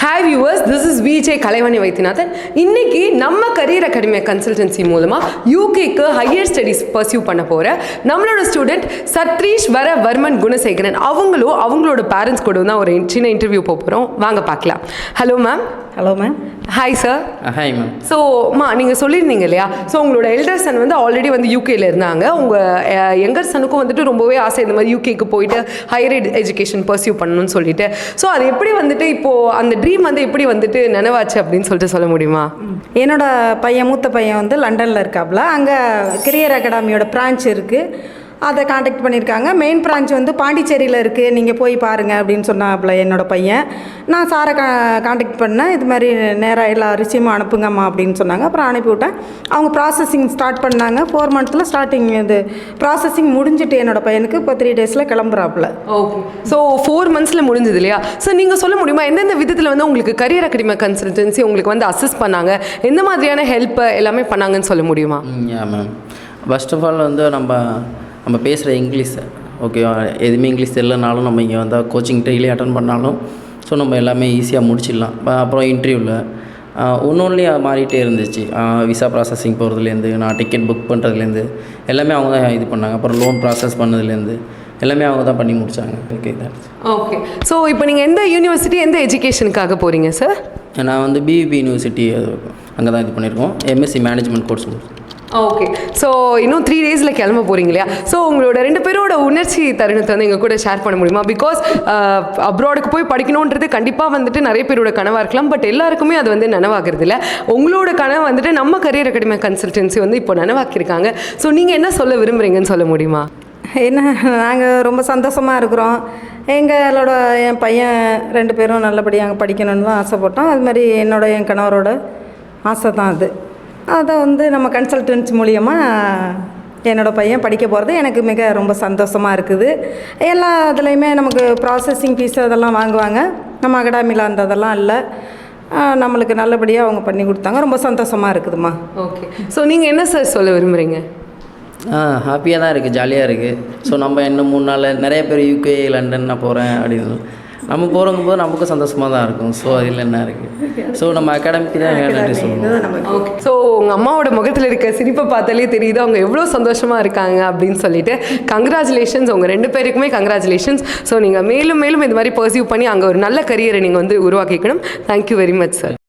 Hi viewers, this is VJ Kalaivani Vaidyanathan. இன்னைக்கு நம்ம career academy consultancy மூலமாக யூகேக்கு ஹையர் ஸ்டடீஸ் பர்சியூ பண்ண போகிற நம்மளோட ஸ்டூடெண்ட் சத்ரீஷ் வர்மன் குணசேகரன் அவங்களோட பேரண்ட்ஸ் கூட தான் ஒரு சின்ன இன்டர்வியூ போகிறோம். வாங்க பார்க்கலாம். Hello ma'am. Hello ma'am. Hi sir. Hi ma'am. So நீங்கள் சொல்லியிருந்தீங்க இல்லையா, ஸோ உங்களோட எல்டர் சன் வந்து ஆல்ரெடி வந்து யூகேல இருந்தாங்க. உங்கள் யங்கர் சனுக்கும் வந்துட்டு ரொம்பவே ஆசை இந்த மாதிரி யூகேக்கு போயிட்டு ஹையர் எஜுகேஷன் பர்சியூ பண்ணணும்னு சொல்லிட்டு. ஸோ அது எப்படி வந்துட்டு இப்போது அந்த ட்ரீம் வந்து எப்படி வந்துட்டு நினைவாச்சு அப்படின்னு சொல்லிட்டு சொல்ல முடியுமா? என்னோட மூத்த பையன் வந்து லண்டனில் இருக்காப்புல. அங்கே கரியர் அகாடமியோட பிரான்ச் இருக்குது, அதை காண்டாக்ட் பண்ணியிருக்காங்க. மெயின் பிரான்ச் வந்து பாண்டிச்சேரியில் இருக்குது, நீங்கள் போய் பாருங்கள் அப்படின்னு சொன்னாப்புல என்னோடய பையன். நான் சாரை காண்டாக்ட் பண்ணேன், இது மாதிரி நேராக எல்லா ரிசியூமும் அனுப்புங்கம்மா அப்படின்னு சொன்னாங்க. அப்புறம் அனுப்பிவிட்டேன். அவங்க ப்ராசஸிங் ஸ்டார்ட் பண்ணாங்க. 4 months ஸ்டார்டிங் இது ப்ராசஸிங் முடிஞ்சுட்டு என்னோடய பையனுக்கு இப்போ 3 days கிளம்புறாப்புல. ஓகே. ஸோ 4 months முடிஞ்சது இல்லையா? ஸோ நீங்கள் சொல்ல முடியுமா எந்தெந்த விதத்தில் வந்து உங்களுக்கு கரியர் அகாடமி கன்சல்டன்சி உங்களுக்கு வந்து அசிஸ்ட் பண்ணாங்க, எந்த மாதிரியான ஹெல்ப் எல்லாமே பண்ணாங்கன்னு சொல்ல முடியுமா? மேம், ஃபர்ஸ்ட் ஆஃப் ஆல் வந்து நம்ம பேசுகிற இங்கிலீஷ் ஓகேவா, எதுவுமே இங்கிலீஷ் தெரியலனாலும் நம்ம இங்கே வந்தால் கோச்சிங் டெய்லி அட்டன் பண்ணாலும் ஸோ நம்ம எல்லாமே ஈஸியாக முடிச்சிடலாம். அப்புறம் இன்டர்வியூவில் ஒன்று மாறிட்டே இருந்துச்சு. விசா ப்ராசஸிங் போகிறதுலேருந்து, நான் டிக்கெட் புக் பண்ணுறதுலேருந்து எல்லாமே அவங்க தான் இது பண்ணாங்க. அப்புறம் லோன் ப்ராசஸ் பண்ணதுலேருந்து எல்லாமே அவங்க தான் பண்ணி முடித்தாங்க. ஓகே தான். ஓகே. ஸோ இப்போ நீங்கள் எந்த யூனிவர்சிட்டி, எந்த எஜுகேஷனுக்காக போகிறீங்க சார்? நான் வந்து பிவிபி யூனிவர்சிட்டி அங்கே தான் இது பண்ணியிருக்கோம். MSc management course. Okay. So இன்னும் 3 days கிளம்ப போகிறீங்க இல்லையா? ஸோ உங்களோட 2 பேரோட உணர்ச்சி தருணத்தை வந்து எங்கள் கூட ஷேர் பண்ண முடியுமா? பிகாஸ் அப்ராடுக்கு போய் படிக்கணுன்றது கண்டிப்பாக வந்துட்டு நிறைய பேரோட கனவாக இருக்கலாம், பட் எல்லாருக்குமே அது வந்து நனவாகிறது இல்லை. உங்களோட கனவு வந்துட்டு நம்ம கரியர் அகாடமி கன்சல்டன்சி வந்து இப்போ நனவாக்கியிருக்காங்க. ஸோ நீங்கள் என்ன சொல்ல விரும்புகிறீங்கன்னு சொல்ல முடியுமா? என்ன, நாங்கள் ரொம்ப சந்தோஷமாக இருக்கிறோம். என் பையன் 2 பேரும் நல்லபடியாக அங்கே படிக்கணும்னு தான் ஆசைப்பட்டோம். அது மாதிரி என் கணவரோட ஆசை தான் அது. அதை வந்து நம்ம கன்சல்டன்சி மூலியமாக என்னோடய பையன் படிக்க போகிறது எனக்கு ரொம்ப சந்தோஷமாக இருக்குது. எல்லா இதுலேயுமே நமக்கு ப்ராசஸிங் ஃபீஸ் அதெல்லாம் வாங்குவாங்க. நம்ம அகாடமியில் அந்த அதெல்லாம் இல்லை, நம்மளுக்கு நல்லபடியாக அவங்க பண்ணி கொடுத்தாங்க. ரொம்ப சந்தோஷமாக இருக்குதுமா. ஓகே. ஸோ நீங்கள் என்ன சார் சொல்ல விரும்புகிறீங்க? ஹாப்பியாக தான் இருக்குது, ஜாலியாக இருக்குது. ஸோ நம்ம இன்னும் 3 நாள் நிறைய பேர் யூகே லண்டன் நான் போகிறேன் அப்படின்னு நம்ம போகிறவங்க போது நமக்கும் சந்தோஷமாக தான் இருக்கும். ஸோ அதில் என்ன இருக்குது, ஸோ நம்ம அகாடமிக்கு தான் நன்றி சொல்லணும். ஓகே. ஸோ உங்கள் அம்மாவோட முகத்தில் இருக்க சிரிப்பை பார்த்தாலே தெரியுது அவங்க எவ்வளோ சந்தோஷமாக இருக்காங்க அப்படின்னு சொல்லிட்டு. கங்க்ராச்சுலேஷன்ஸ், உங்கள் 2 பேருக்குமே கங்க்ராச்சுலேஷன்ஸ். ஸோ நீங்கள் மேலும் மேலும் இது மாதிரி பர்சியூ பண்ணி அங்கே ஒரு நல்ல கரியரை நீங்கள் வந்து உருவாக்கிக்கணும். Thank you very much sir.